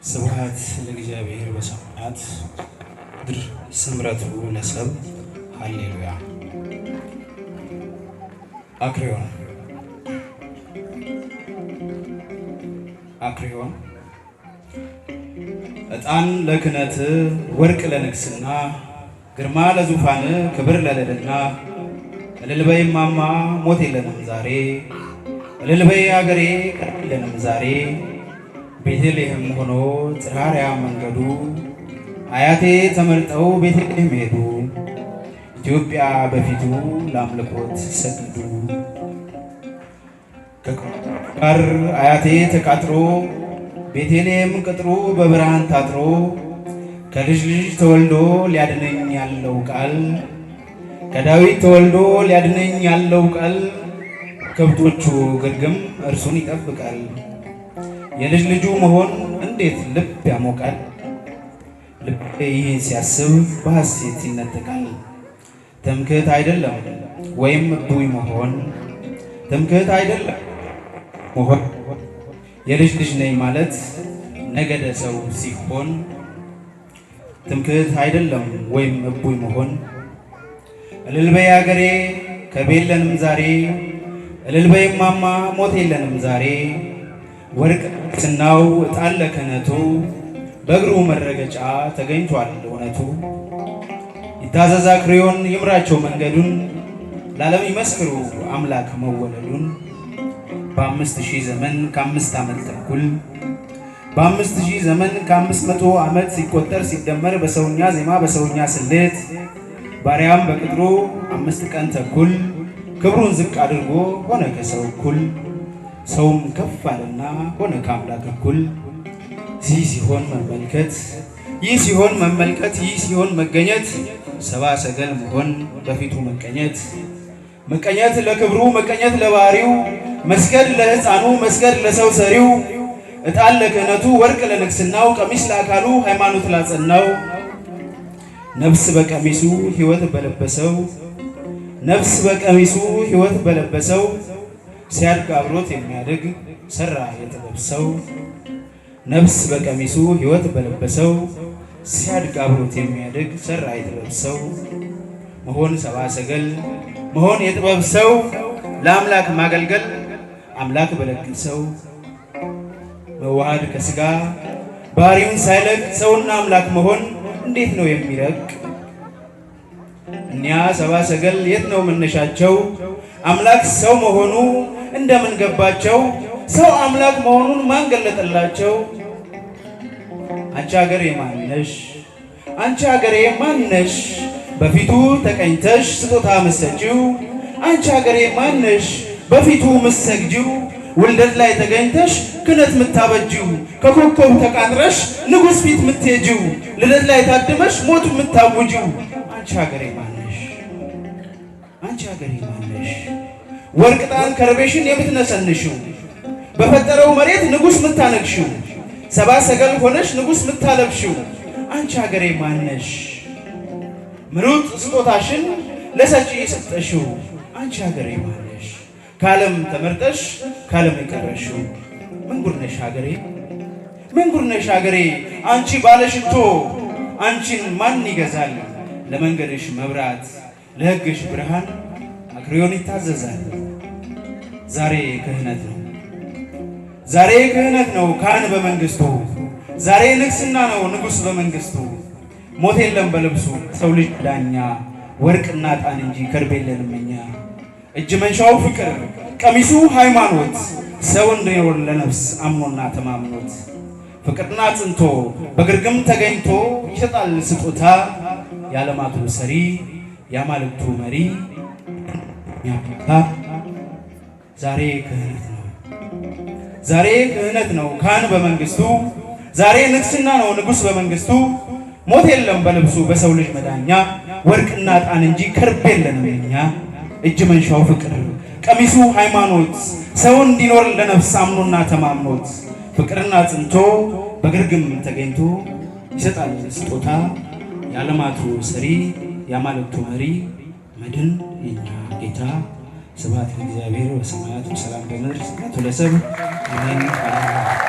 ስብሐት ለእግዚአብሔር በሰማያት ምድር ስምረቱ ለሰብ ሃሌሉያ። አክሪዮን አክሪዮን ዕጣን ለክህነት ወርቅ ለንግስና ግርማ ለዙፋን ክብር ለልዕልና እልል በይ እማማ ሞት የለንም ዛሬ እልል በይ አገሬ ቀር የለንም ዛሬ ቤተልሔም ሆኖ ጽራርያ መንገዱ አያቴ ተመርጠው ቤተልሔም ሄዱ ኢትዮጵያ በፊቱ ለአምልኮት ሰገዱ። ጋር አያቴ ተቃጥሮ ቤተልሔም ቅጥሩ በብርሃን ታጥሮ ከልጅ ልጅ ተወልዶ ሊያድነኝ ያለው ቃል ከዳዊት ተወልዶ ሊያድነኝ ያለው ቃል ከብቶቹ ግርግም እርሱን ይጠብቃል። የልጅ ልጁ መሆን እንዴት ልብ ያሞቃል። ልቤ ይህን ሲያስብ በሐሴት ይነጠቃል። ትምክህት አይደለም ወይም እቡይ መሆን ትምክህት አይደለም መሆን የልጅ ልጅ ነኝ ማለት ነገደ ሰው ሲሆን ትምክህት አይደለም ወይም እቡይ መሆን። እልል በይ አገሬ ከርቤ የለንም ዛሬ እልል በይ እማማ ሞት የለንም ዛሬ ወርቅ ስናው ዕጣን ለክህነቱ በእግሩ መረገጫ ተገኝቷል እውነቱ። ይታዘዝ አክሪዮን ይምራቸው መንገዱን ለዓለም ይመስክሩ አምላክ መወለዱን። በ5000 ዘመን ከ5 ዓመት ተኩል በ5000 ዘመን ከ500 ዓመት ሲቆጠር ሲደመር በሰውኛ ዜማ በሰውኛ ስሌት ባሪያም በቅጥሩ 5 ቀን ተኩል ክብሩን ዝቅ አድርጎ ሆነ ከሰው እኩል ሰውም ከፍ አለና ሆነ ከአምላክ እኩል። ይህ ሲሆን መመልከት ይህ ሲሆን መመልከት ይህ ሲሆን መገኘት ሰብአ ሰገል መሆን በፊቱ መቀኘት መቀኘት ለክብሩ መቀኘት ለባህሪው መስገድ ለሕፃኑ መስገድ ለሰው ሰሪው ዕጣን ለክህነቱ ወርቅ ለንግስናው ቀሚስ ለአካሉ ሃይማኖት ላጸናው ነፍስ በቀሚሱ ሕይወት በለበሰው ነፍስ በቀሚሱ ሕይወት በለበሰው ሲያድግ አብሮት የሚያድግ ሰራ የጥበብ ሰው ነፍስ በቀሚሱ ሕይወት በለበሰው ሲያድግ አብሮት የሚያድግ ሰራ የጥበብ ሰው መሆን ሰብአ ሰገል መሆን የጥበብ ሰው ለአምላክ ማገልገል አምላክ በለግል ሰው መዋሃድ ከሥጋ ባህሪውን ሳይለቅ ሰውና አምላክ መሆን እንዴት ነው የሚረቅ? እኒያ ሰብአ ሰገል የት ነው መነሻቸው? አምላክ ሰው መሆኑ እንደምን ገባቸው? ሰው አምላክ መሆኑን ማን ገለጠላቸው? አንቺ አገሬ ማንነሽ አንቺ አገሬ ማንነሽ በፊቱ ተቀኝተሽ ስጦታ መሰጪው አንቺ አገሬ ማንነሽ በፊቱ ምሰግጂው ውልደት ላይ ተገኝተሽ ክህነት ምታበጂው ከኮከብ ተቃጥረሽ ንጉሥ ፊት ምትሄጂው ልደት ላይ ታድመሽ ሞቱ ምታውጂው አንቺ አገሬ ማንነሽ አንቺ አገሬ ማንነሽ ወርቅ ዕጣን ከርቤሽን የምትነሰንሽው በፈጠረው መሬት ንጉሥ ምታነግሽው ሰብአ ሰገል ሆነሽ ንጉሥ ምታለብሽው አንቺ አገሬ ማንነሽ ምሩጥ ስጦታሽን ለሰጪ የሰጠሽው አንቺ አገሬ ማንነሽ ከዓለም ተመርጠሽ ከዓለም የቀረሽው ምንጉር ነሽ አገሬ ምንጉር ነሽ አገሬ አንቺ ባለሽቶ አንቺን ማን ይገዛል? ለመንገድሽ መብራት ለሕግሽ ብርሃን አክሪዮን ይታዘዛል። ዛሬ ክህነት ነው ዛሬ ክህነት ነው ካህን በመንግስቱ ዛሬ ንግስና ነው ንጉሥ በመንግስቱ። ሞት የለም በልብሱ ሰው ልጅ ዳኛ ወርቅና ዕጣን እንጂ ከርቤ የለንም እኛ። እጅ መንሻው ፍቅር ቀሚሱ ሃይማኖት ሰው እንዲኖር ለነፍስ አምኖና ተማምኖት ፍቅርና ጽንቶ በግርግም ተገኝቶ ይሰጣል ስጦታ የዓለማቱ ሰሪ የአማልክቱ መሪ ዛሬ ክህነት ነው ዛሬ ክህነት ነው ካህን በመንግስቱ ዛሬ ንግስና ነው ንጉሥ በመንግስቱ። ሞት የለም በልብሱ በሰው ልጅ መዳኛ ወርቅና ዕጣን እንጂ ከርቤ የለንም እኛ። እጅ መንሻው ፍቅር ቀሚሱ ሃይማኖት ሰው እንዲኖር ለነፍስ አምኖና ተማምኖት ፍቅርና ጽንቶ በግርግም ተገኝቶ ይሰጣል ስጦታ የዓለማቱ ሰሪ የአማልክቱ መሪ መድን የኛ ጌታ። ስብሐት ለእግዚአብሔር በሰማያት ወሰላም በምድር ስብሐት ለሰብእ አሜን።